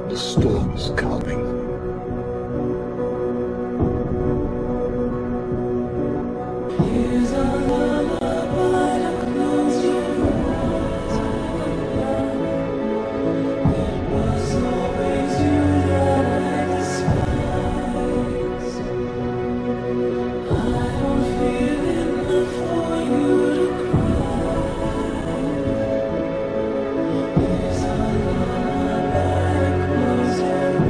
The storm's coming. Here's a lullaby to close your eyes. It was always you that I despised. I don't feel enough for you to cry. Here's a lullaby to close your eyes.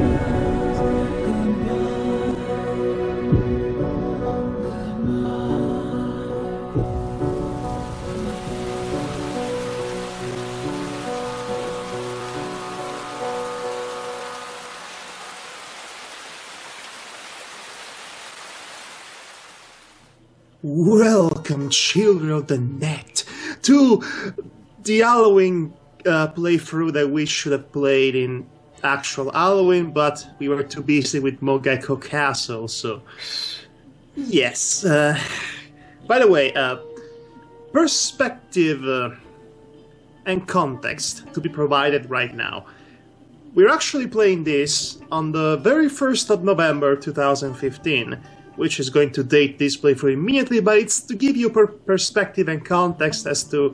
Welcome, children of the net, to the Halloween playthrough that we should have played in actual Halloween, but we were too busy with Mogeko Castle, so... Yes. By the way, perspective and context to be provided right now. We're actually playing this on the very 1st of November 2015, which is going to date this playthrough immediately, but it's to give you perspective and context as to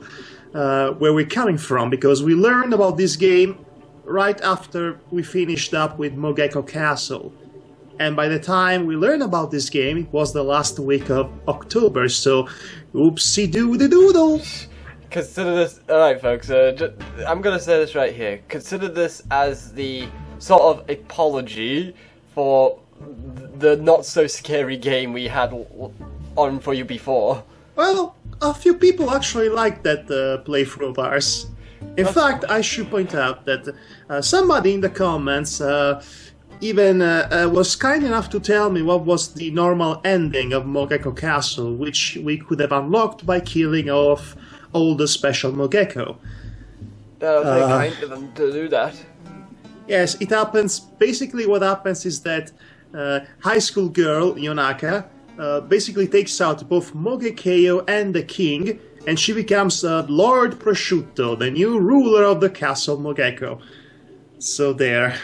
where we're coming from, because we learned about this game right after we finished up with Mogeko Castle. And by the time we learned about this game, it was the last week of October, so oopsie-doodle-doodle. Consider this... Alright folks, I'm gonna say this right here. Consider this as the sort of apology for the not-so-scary game we had on for you before. Well, a few people actually liked that playthrough of ours. In fact, I should point out that somebody in the comments even was kind enough to tell me what was the normal ending of Mogeko Castle, which we could have unlocked by killing off all the special Mogeko. That was very kind of them to do that. Yes, it happens. Basically, what happens is that high school girl, Yonaka, basically takes out both Mogekeo and the king, and she becomes Lord Prosciutto, the new ruler of the castle Mogeko. So there.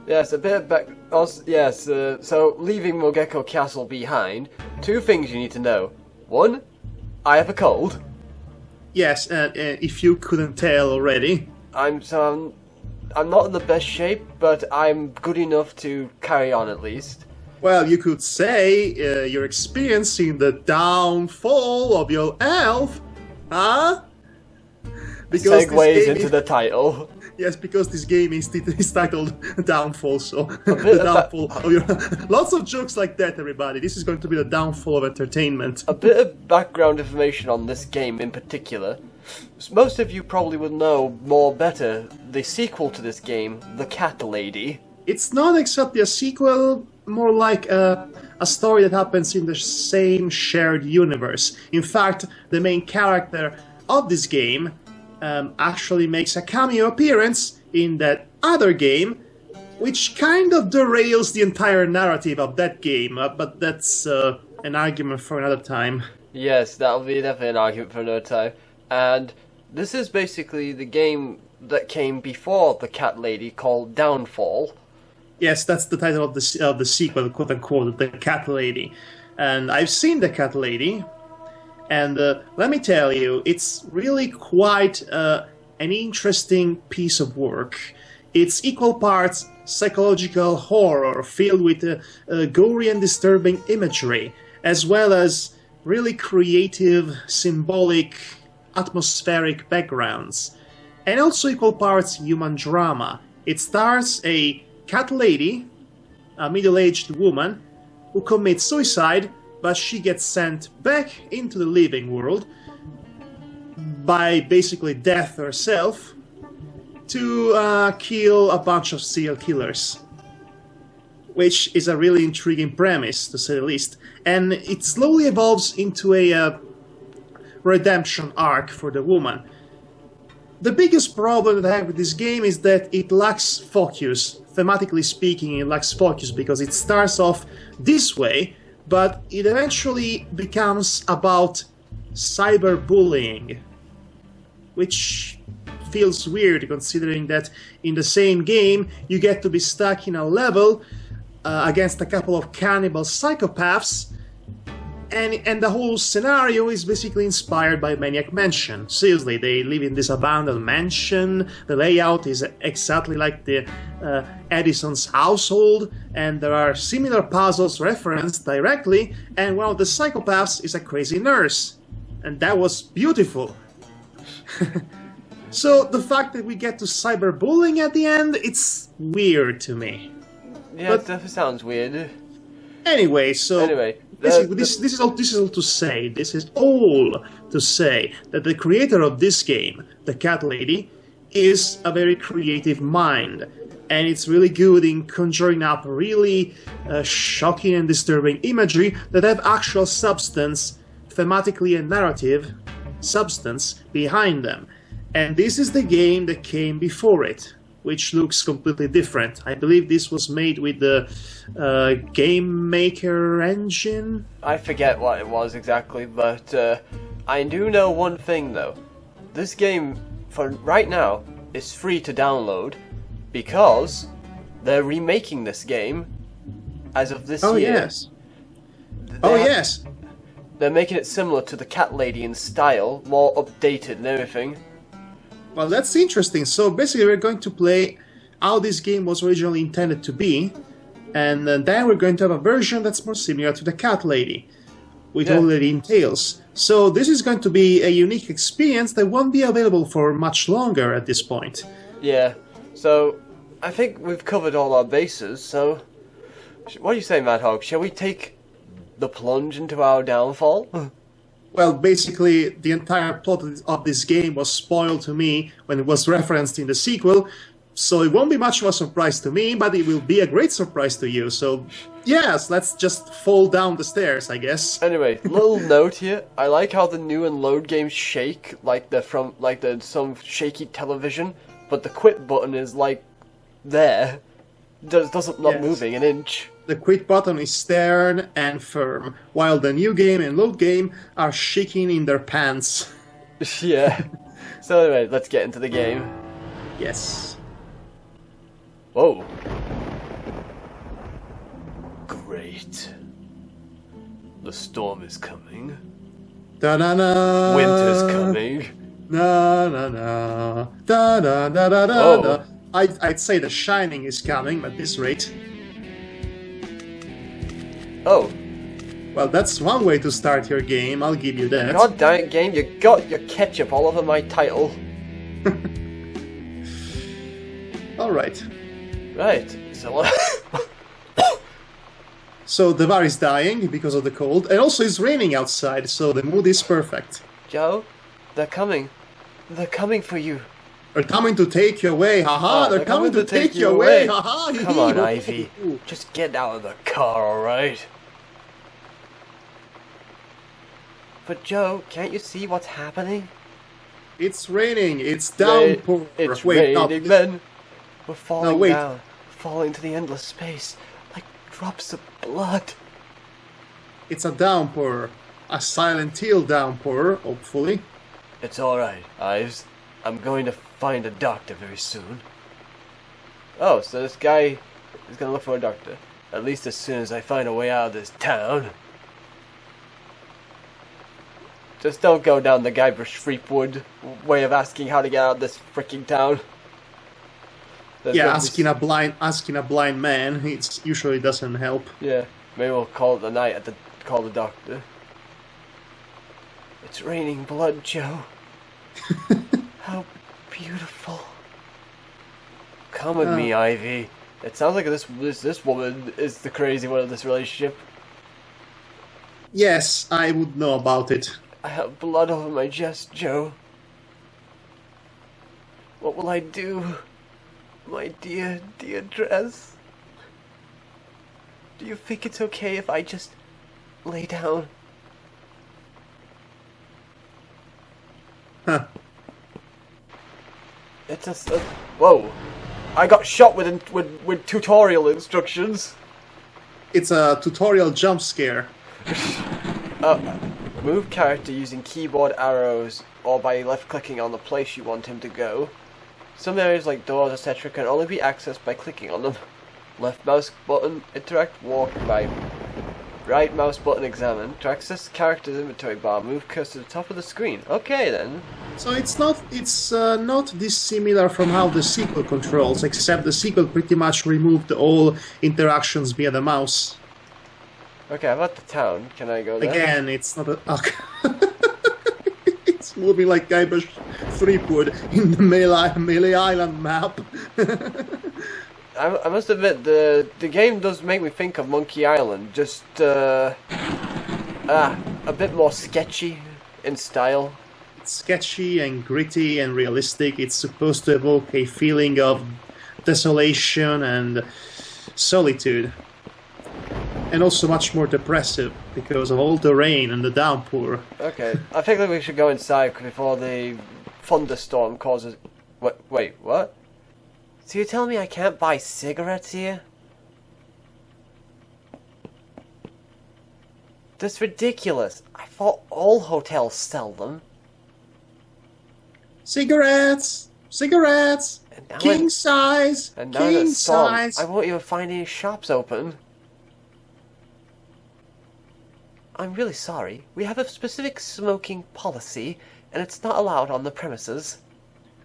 Yes, a bit back... Also, yes, so leaving Mogeko Castle behind, two things you need to know. One, I have a cold. Yes, and if you couldn't tell already. I'm not in the best shape, but I'm good enough to carry on at least. Well, you could say you're experiencing the downfall of your elf, huh? Because segues into the title. Yes, because this game is titled Downfall, so the downfall of your... Lots of jokes like that, everybody. This is going to be the downfall of entertainment. A bit of background information on this game in particular. Most of you probably would know more better the sequel to this game, The Cat Lady. It's not exactly a sequel, more like a story that happens in the same shared universe. In fact, the main character of this game actually makes a cameo appearance in that other game, which kind of derails the entire narrative of that game, but that's an argument for another time. Yes, that'll be definitely an argument for another time. And this is basically the game that came before The Cat Lady, called Downfall. Yes, that's the title of the sequel, quote-unquote, The Cat Lady. And I've seen The Cat Lady, and let me tell you, it's really quite an interesting piece of work. It's equal parts psychological horror filled with gory and disturbing imagery, as well as really creative, symbolic, atmospheric backgrounds, and also equal parts human drama. It stars a cat lady, a middle-aged woman, who commits suicide, but she gets sent back into the living world by basically death herself to kill a bunch of serial killers. Which is a really intriguing premise, to say the least. And it slowly evolves into a redemption arc for the woman. The biggest problem that I have with this game is that it lacks focus. Thematically speaking, it lacks focus because it starts off this way, but it eventually becomes about cyberbullying, which feels weird considering that in the same game you get to be stuck in a level against a couple of cannibal psychopaths, and the whole scenario is basically inspired by Maniac Mansion. Seriously, they live in this abandoned mansion, the layout is exactly like the Edison's household, and there are similar puzzles referenced directly, and one of the psychopaths is a crazy nurse. And that was beautiful. So the fact that we get to cyberbullying at the end, it's weird to me. Yeah, But- it definitely sounds weird. Anyway, so Anyway, this is all to say that the creator of this game, the cat lady, is a very creative mind, and it's really good in conjuring up really shocking and disturbing imagery that have actual substance, thematically and narrative substance behind them. And this is the game that came before it, which looks completely different. I believe this was made with the Game Maker engine. I forget what it was exactly, but I do know one thing though. This game, for right now, is free to download because they're remaking this game as of this Oh year. yes. Oh have- yes. They're making it similar to the Cat Lady in style, more updated and everything. Well, that's interesting. So basically, we're going to play how this game was originally intended to be, and then we're going to have a version that's more similar to the Cat Lady, with all that it entails. So this is going to be a unique experience that won't be available for much longer at this point. Yeah, so I think we've covered all our bases, so what do you say, Madhog? Shall we take the plunge into our downfall? Well, basically, the entire plot of this game was spoiled to me when it was referenced in the sequel, so it won't be much of a surprise to me, but it will be a great surprise to you. So, yes, let's just fall down the stairs, I guess. Anyway, little note here. I like how the new and load games shake like they're from some shaky television, but the quit button is like there, doesn't not Yes. moving an inch. The quit button is stern and firm, while the new game and load game are shaking in their pants. Yeah. So anyway, let's get into the game. Yes. Whoa. Great. The storm is coming. Da-na-na. Winter's coming. Na-na-na. Da-na-na-na-na. Oh. I'd say The Shining is coming at this rate. Oh. Well, that's one way to start your game, I'll give you that. God damn it, game, you got your ketchup all over my title. Alright. Right, so So Devar is dying because of the cold, and also it's raining outside, so the mood is perfect. Joe, they're coming. They're coming for you. They're coming to take you away, haha! They're coming to take you away, haha! Come on, Ivy. Just get out of the car, alright? But Joe, can't you see what's happening? It's raining, it's downpour. It's Wait, no, raining, men. We're falling wait. down. Falling to the endless space. Like drops of blood. it's a downpour. A Silent Hill downpour, hopefully. It's alright, Ives. I'm going to find a doctor very soon. Oh, so this guy is gonna look for a doctor. At least as soon as I find a way out of this town. Just don't go down the Guybrush Threepwood way of asking how to get out of this freaking town. There's Yeah, gonna be asking a blind man, it usually doesn't help. Yeah, maybe we'll call it the night at call the doctor. It's raining blood, Joe. How beautiful. Come with me, Ivy. It sounds like this woman is the crazy one of this relationship. Yes, I would know about it. I have blood over my chest, Joe. What will I do? My dear, dear dress. Do you think it's okay if I just lay down? Huh. It's just whoa! I got shot with tutorial instructions. It's a tutorial jump scare. Move character using keyboard arrows or by left clicking on the place you want him to go. Some areas like doors, etc. can only be accessed by clicking on them. Left mouse button, interact, walk by. Right mouse button, examine. To access character's inventory bar, move cursor to the top of the screen. Okay then. So it's not dissimilar from how the sequel controls, except the sequel pretty much removed all interactions via the mouse. Okay, how about the town? Can I go there? Again, it's not a... It's moving like Guybrush Threepwood in the Melee Island map. I must admit, the game does make me think of Monkey Island, just a bit more sketchy in style. It's sketchy and gritty and realistic. It's supposed to evoke a feeling of desolation and solitude. And also much more depressive because of all the rain and the downpour. Okay, I think that we should go inside before the thunderstorm causes... Wait, what? So you're telling me I can't buy cigarettes here? That's ridiculous. I thought all hotels sell them. Cigarettes! Cigarettes! And now King size! And now King that storm, size! I won't even find any shops open. I'm really sorry. We have a specific smoking policy, and it's not allowed on the premises.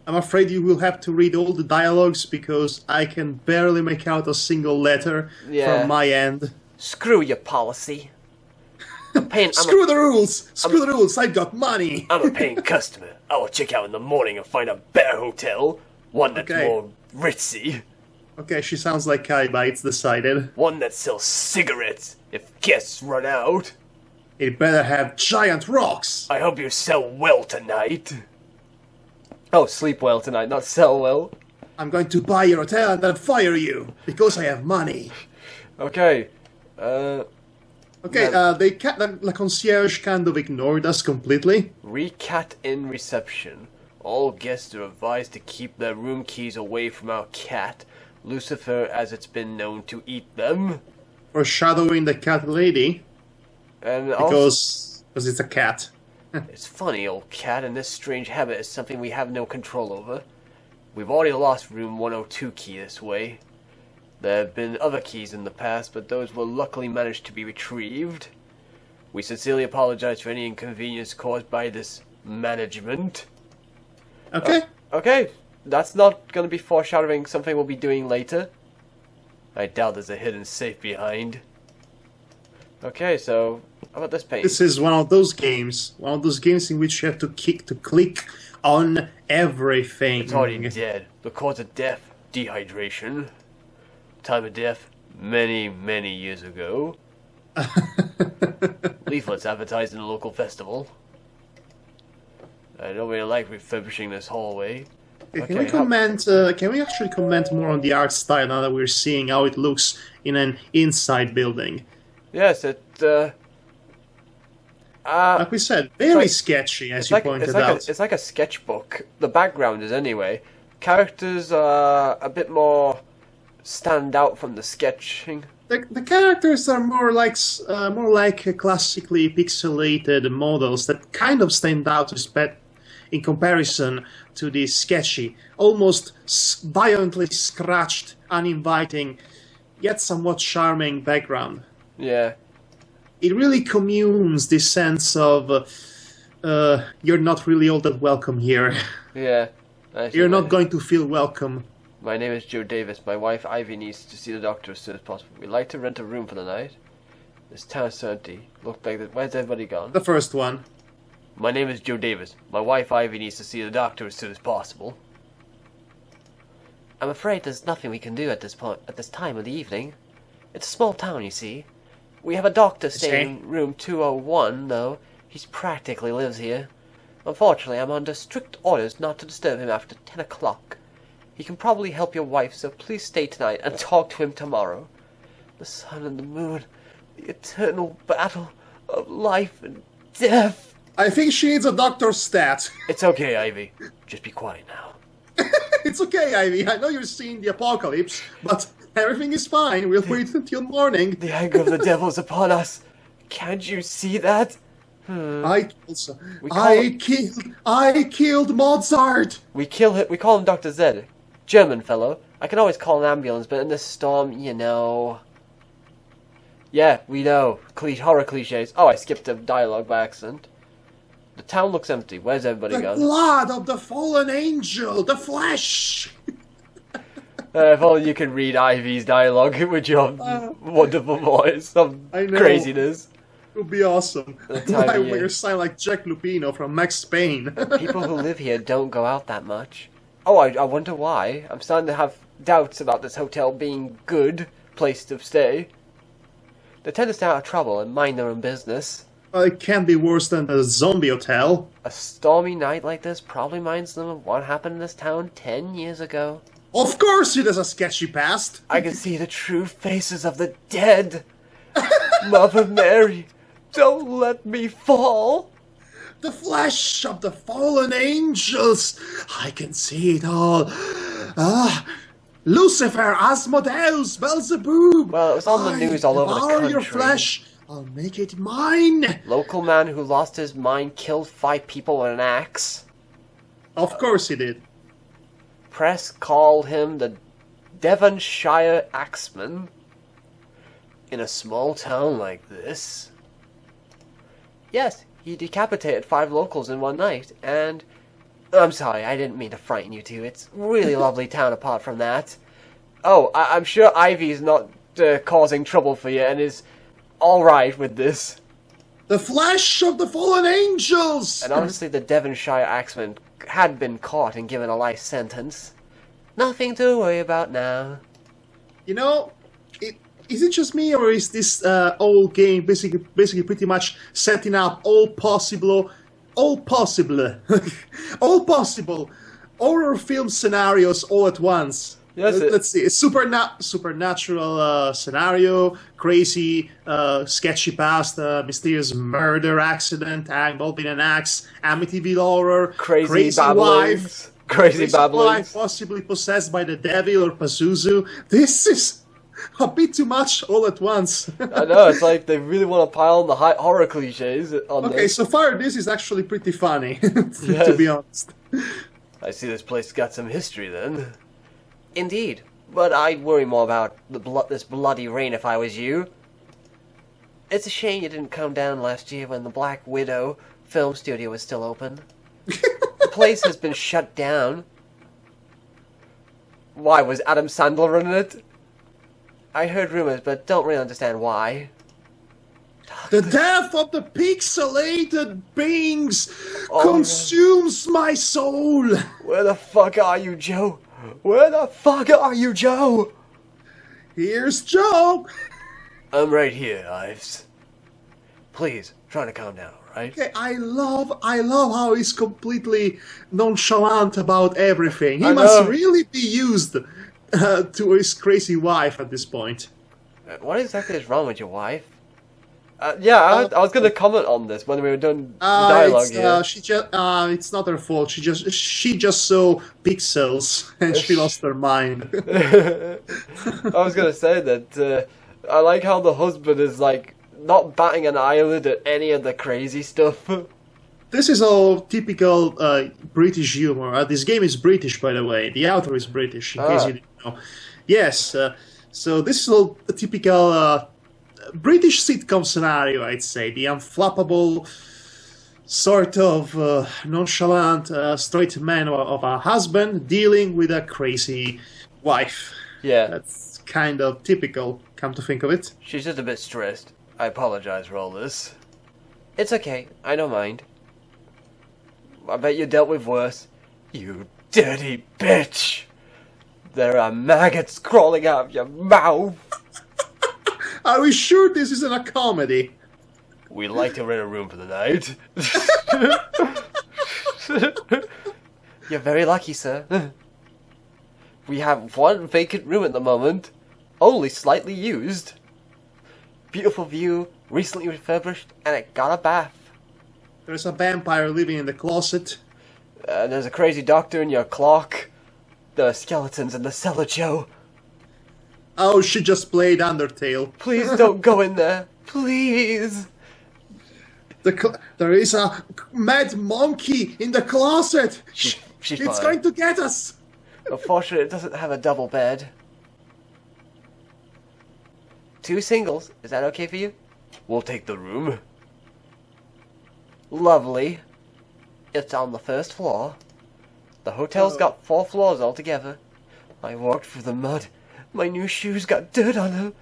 I'm afraid you will have to read all the dialogues because I can barely make out a single letter from my end. Screw your policy. Screw the rules! Screw the rules! I've got money! I'm a paying customer. I will check out in the morning and find a better hotel. One that's more ritzy. Okay, she sounds like Kaiba, it's decided. One that sells cigarettes if guests run out. It better have giant rocks! I hope you sell well tonight. Oh, sleep well tonight, not sell well. I'm going to buy your hotel and then fire you, because I have money. Okay, the concierge kind of ignored us completely. Recat in reception. All guests are advised to keep their room keys away from our cat, Lucifer, as it's been known to eat them. Foreshadowing the cat lady. And because it's a cat. It's funny, old cat, and this strange habit is something we have no control over. We've already lost room 102 key this way. There have been other keys in the past, but those will luckily manage to be retrieved. We sincerely apologize for any inconvenience caused by this management. Okay. Okay, that's not going to be foreshadowing something we'll be doing later. I doubt there's a hidden safe behind. Okay, so how about this page? This is one of those games in which you have to click on everything. It's already dead. The cause of death, dehydration. Time of death, many, many years ago. Leaflets advertised in a local festival. I don't really like refurbishing this hallway. Can we actually comment more on the art style now that we're seeing how it looks in an inside building? Yes, like we said, very sketchy, as you pointed out. It's like a sketchbook. The background is anyway. Characters are a bit more stand out from the sketching. The characters are more like classically pixelated models that kind of stand out in comparison to the sketchy, almost violently scratched, uninviting, yet somewhat charming background. Yeah. It really communes this sense of you're not really all that welcome here. Yeah. You're not going to feel welcome. My name is Joe Davis. My wife Ivy needs to see the doctor as soon as possible. We'd like to rent a room for the night. This town is empty. Look like that. Where's everybody gone? The first one. My name is Joe Davis. My wife Ivy needs to see the doctor as soon as possible. I'm afraid there's nothing we can do at this time of the evening. It's a small town, you see. We have a doctor staying in room 201, though. He practically lives here. Unfortunately, I'm under strict orders not to disturb him after 10 o'clock. He can probably help your wife, so please stay tonight and talk to him tomorrow. The sun and the moon, the eternal battle of life and death. I think she needs a doctor's stat. It's okay, Ivy. Just be quiet now. It's okay, Ivy. I know you're seeing the apocalypse, but everything is fine. We'll wait until morning. The anger of the devil is upon us. Can't you see that? I killed Mozart. We call him Dr. Z. German fellow. I can always call an ambulance, but in this storm, you know. Yeah, we know. Horror cliches. Oh, I skipped a dialogue by accident. The town looks empty. Where's everybody The gone? blood of the fallen angel, the flesh. If only you could read Ivy's dialogue with your wonderful voice of I know. craziness. It would be awesome. time of Like year. you sound like Jack Lupino from Max Payne. People who live here don't go out that much. Oh, I wonder why. I'm starting to have doubts about this hotel being good place to stay. They tend to stay out of trouble and mind their own business. Well, it can't be worse than the zombie hotel. A stormy night like this probably reminds them of what happened in this town 10 years ago. Of course it has a sketchy past. I can see the true faces of the dead. Mother Mary, don't let me fall. The flesh of the fallen angels. I can see it all. Lucifer, Asmodeus, Beelzebub. Well, it was on the news all over the devour country. your flesh. I'll make it mine. Local man who lost his mind killed 5 people with an axe. Of course he did. Press called him the Devonshire Axeman. In a small town like this. Yes, he decapitated 5 locals in one night, and... I'm sorry, I didn't mean to frighten you two. It's a really lovely town apart from that. Oh, I'm sure Ivy's not causing trouble for you and is alright with this. The flesh of the fallen angels. And honestly, the Devonshire Axeman had been caught and given a life sentence. Nothing to worry about now. You know, is it just me, or is this old game basically pretty much setting up all possible horror film scenarios all at once? Yes, Let's see. A supernatural scenario, crazy, sketchy past, mysterious murder accident involving an axe, Amityville horror, Crazy wife, babblings. Crazy babblings. wife possibly possessed by the devil or Pazuzu. This is a bit too much all at once. I know, it's like they really want to pile on the horror cliches on Okay, this. so far this is actually pretty funny, to Yes. be honest. I see this place got some history then. Indeed, but I'd worry more about this bloody rain if I was you. It's a shame you didn't come down last year when the Black Widow film studio was still open. The place has been shut down. Why, was Adam Sandler in it? I heard rumors, but don't really understand why. The death of the pixelated beings Oh, consumes my soul. Where the fuck are you, Joe? Where the fuck are you, Joe? Here's Joe. I'm right here, Ives. Please, try to calm down, right? Okay, I love how he's completely nonchalant about everything. He I must know. really be used to his crazy wife at this point. What exactly is wrong with your wife? I was going to comment on this when we were doing the dialogue here. It's not her fault. She just saw pixels and she lost her mind. I was going to say that I like how the husband is like not batting an eyelid at any of the crazy stuff. This is all typical British humor. This game is British, by the way. The author is British, in case you didn't know. Yes, so this is all a typical British sitcom scenario, I'd say. The unflappable, sort of nonchalant, straight man of a husband dealing with a crazy wife. Yeah. That's kind of typical, come to think of it. She's just a bit stressed. I apologize for all this. It's okay. I don't mind. I bet you dealt with worse. You dirty bitch! There are maggots crawling out of your mouth! Are we sure this isn't a comedy? We'd like to rent a room for the night. You're very lucky, sir. We have one vacant room at the moment. Only slightly used. Beautiful view, recently refurbished, and it got a bath. There's a vampire living in the closet. There's a crazy doctor in your clock. There are skeletons in the cellar, Joe. Oh, she just played Undertale. Please don't go in there. Please. There is a mad monkey in the closet. She's It's fine. going to get us. Unfortunately, it doesn't have a double bed. 2 singles. Is that okay for you? We'll take the room. Lovely. It's on the 1st floor. The hotel's got 4 floors altogether. I walked through the mud. My new shoes got dirt on them.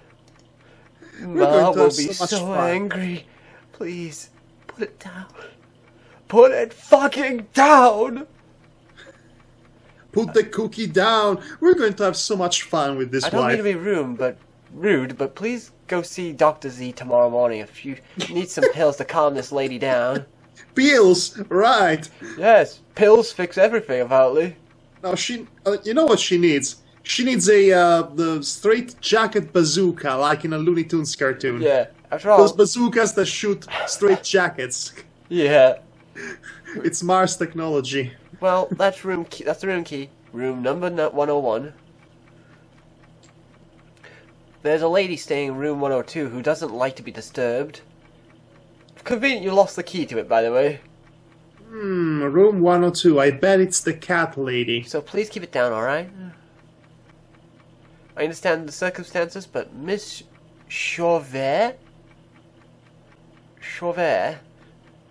Ma going to will have be so much so fun. angry. Please, put it down. Put it fucking down! Put the cookie down. We're going to have so much fun with this I don't mean wife. to be rude, but please go see Dr. Z tomorrow morning if you need some pills to calm this lady down. Pills, right? Yes, pills fix everything, apparently. Now you know what she needs? She needs the straight jacket bazooka, like in a Looney Tunes cartoon. Yeah, after all. Those bazookas that shoot straight jackets. Yeah. It's Mars technology. Well, that's the room key. Room number 101. There's a lady staying in room 102 who doesn't like to be disturbed. Convenient you lost the key to it, by the way. Room 102. I bet it's the cat lady. So please keep it down, alright? I understand the circumstances, but Miss Chauvet,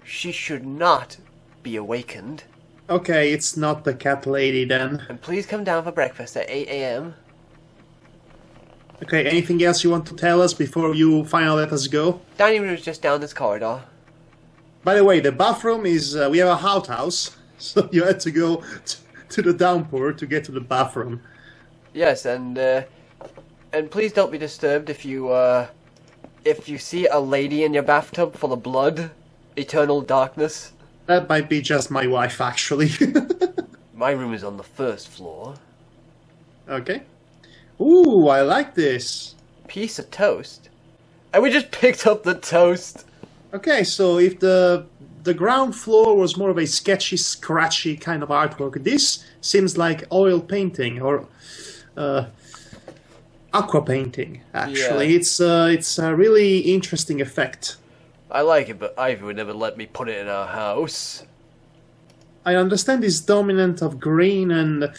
she should not be awakened. Okay, it's not the cat lady then. And please come down for breakfast at 8 a.m. Okay, anything else you want to tell us before you finally let us go? Dining room is just down this corridor. By the way, the bathroom is... we have a outhouse, so you had to go to the downpour to get to the bathroom. Yes, and please don't be disturbed if you see a lady in your bathtub full of blood, eternal darkness. That might be just my wife, actually. My room is on the 1st floor. Okay. Ooh, I like this. Piece of toast. And we just picked up the toast. Okay, so if the ground floor was more of a sketchy, scratchy kind of artwork, this seems like oil painting or aqua painting. Actually, Yeah. it's a really interesting effect. I like it, but Ivy would never let me put it in our house. I understand it's dominant of green and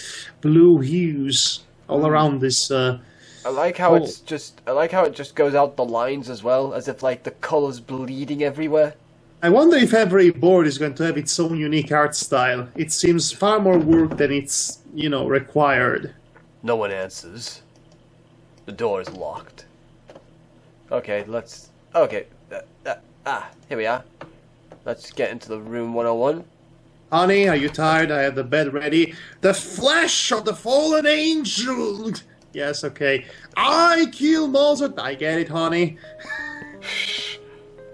blue hues all around this. I like how Oh. I like how it just goes out the lines as well, as if like the color's bleeding everywhere. I wonder if every board is going to have its own unique art style. It seems far more work than it's, required. No one answers. The door is locked. Okay, here we are. Let's get into the room 101. Honey, are you tired? I have the bed ready. The flesh of the fallen angel! Yes, okay. I kill Mozart. I get it, honey.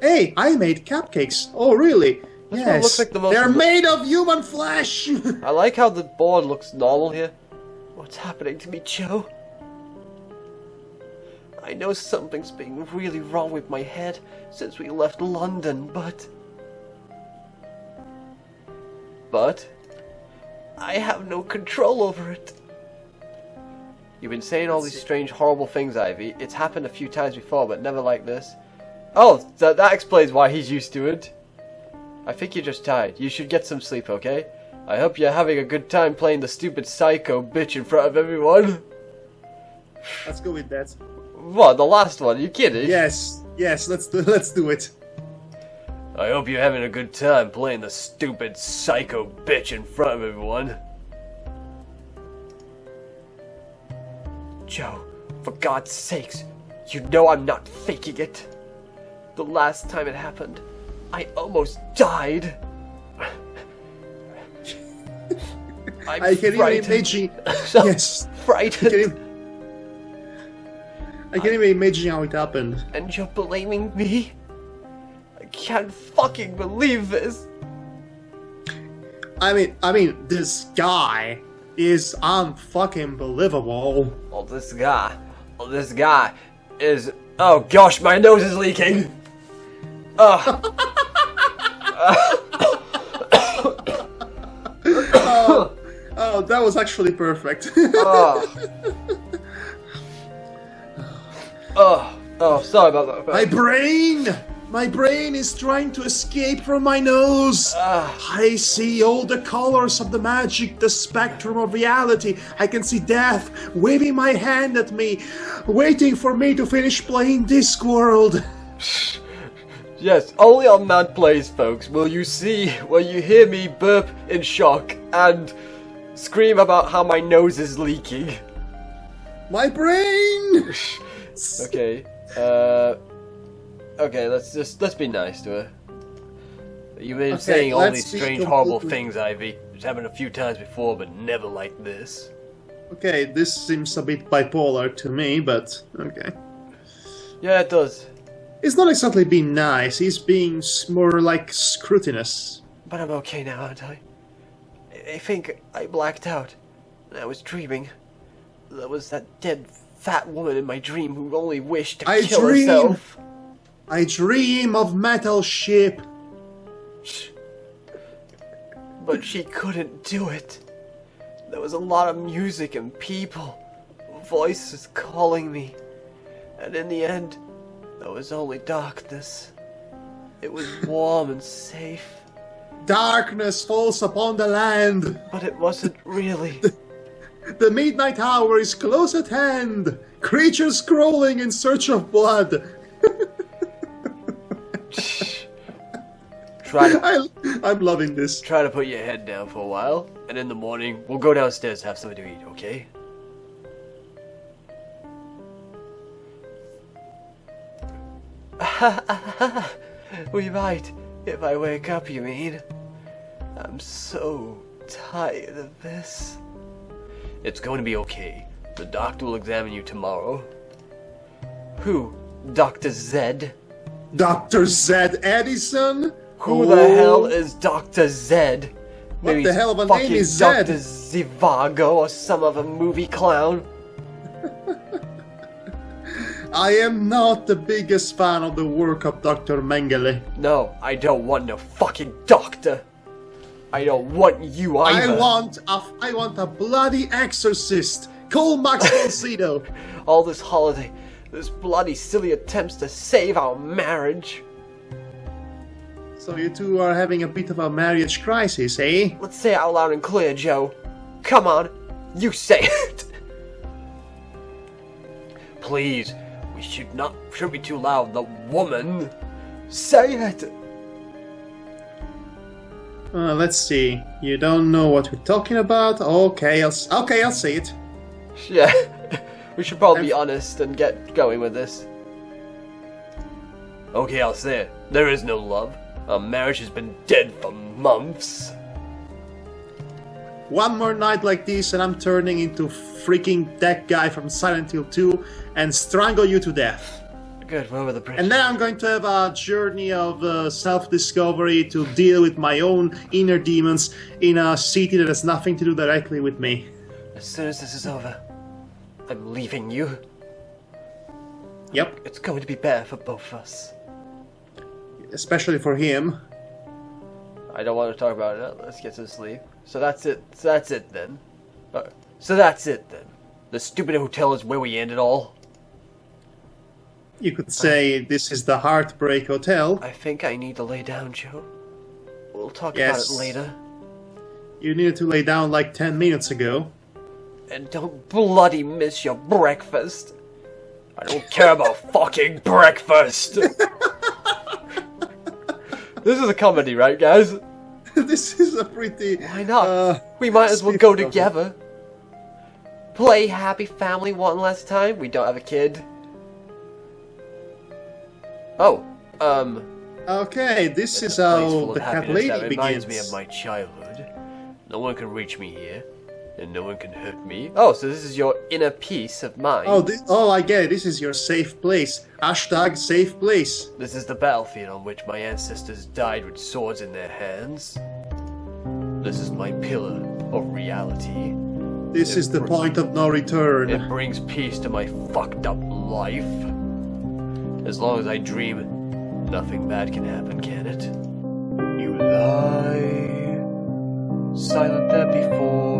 Hey, I made cupcakes. Oh, really? This one Yes. looks like the most- They're made of human flesh! I like how the board looks normal here. What's happening to me, Joe? I know something's been really wrong with my head since we left London, but I have no control over it. You've been saying all these strange, horrible things, Ivy. It's happened a few times before, but never like this. Oh, that explains why he's used to it. I think you're just tired. You should get some sleep, okay? I hope you're having a good time playing the stupid psycho bitch in front of everyone. Let's go with that. What, the last one? Are you kidding? Yes, let's do it. I hope you're having a good time playing the stupid psycho bitch in front of everyone. Joe, for God's sakes, you know I'm not faking it. The last time it happened, I almost died. I can even imagine. So Yes. frightened. I can even imagine how it happened. And you're blaming me? I can't fucking believe this. I mean, this guy is unfucking believable. Oh, this guy is. Oh gosh, my nose is leaking. Oh, that was actually perfect. Oh, sorry about that. My brain! My brain is trying to escape from my nose. I see all the colors of the magic, the spectrum of reality. I can see death waving my hand at me, waiting for me to finish playing Discworld. Yes, only on M&DPlays, folks, will you hear me burp in shock and scream about how my nose is leaking. My brain! Okay, okay, let's be nice to her. You've been saying all these strange, horrible things, Ivy. It's happened a few times before, but never like this. Okay, this seems a bit bipolar to me, but okay. Yeah, it does. He's not exactly being nice, he's being more like scrutinous. But I'm okay now, aren't I? I think I blacked out. I was dreaming. There was that dead fat woman in my dream who only wished to kill herself. I dream of metal ship. But she couldn't do it. There was a lot of music and people. Voices calling me. And in the end, there was only darkness. It was warm and safe. Darkness falls upon the land. But it wasn't really. The midnight hour is close at hand. Creatures crawling in search of blood. I'm loving this. Try to put your head down for a while, and in the morning, we'll go downstairs and have something to eat, okay? We might, if I wake up, you mean? I'm so tired of this. It's going to be okay. The doctor will examine you tomorrow. Who? Dr. Zed? Dr. Zed Edison? Who the hell is Dr. Zed? What Maybe the hell of a fucking name is Zed? Dr. Zhivago or some other movie clown? I am not the biggest fan of the work of Dr. Mengele. No, I don't want no fucking doctor. I don't want you either. I want a bloody exorcist. Call Max von Sydow. All this holiday, this bloody silly attempts to save our marriage. So you two are having a bit of a marriage crisis, eh? Let's say it out loud and clear, Joe. Come on, you say it. Please, we shouldn't be too loud. The woman, say it. Let's see. You don't know what we're talking about? Okay, I'll say it. Yeah, we should probably be honest and get going with this. Okay, I'll say it. There is no love. Our marriage has been dead for months. One more night like this and I'm turning into freaking that guy from Silent Hill 2 and strangle you to death. Good, we're over the bridge. And then I'm going to have a journey of self-discovery to deal with my own inner demons in a city that has nothing to do directly with me. As soon as this is over, I'm leaving you. Yep. It's going to be better for both of us. Especially for him. I don't want to talk about it. Let's get to sleep. So that's it. So that's it then. The stupid hotel is where we end it all. You could say this is the Heartbreak Hotel. I think I need to lay down, Joe. We'll talk about it later. You needed to lay down like 10 minutes ago. And don't bloody miss your breakfast. I don't care about fucking breakfast. This is a comedy, right, guys? This is a pretty... Why not? We might as well go together. Play happy family one last time. We don't have a kid. Oh, Okay, this is how the cat lady that reminds begins. me of my childhood. No one can reach me here, and no one can hurt me. Oh, so this is your inner peace of mind. Oh, I get it. This is your safe place. Hashtag safe place. This is the battlefield on which my ancestors died with swords in their hands. This is my pillar of reality. This is the point of no return. It brings peace to my fucked up life. As long as I dream, nothing bad can happen, can it? You lie. Silent there before.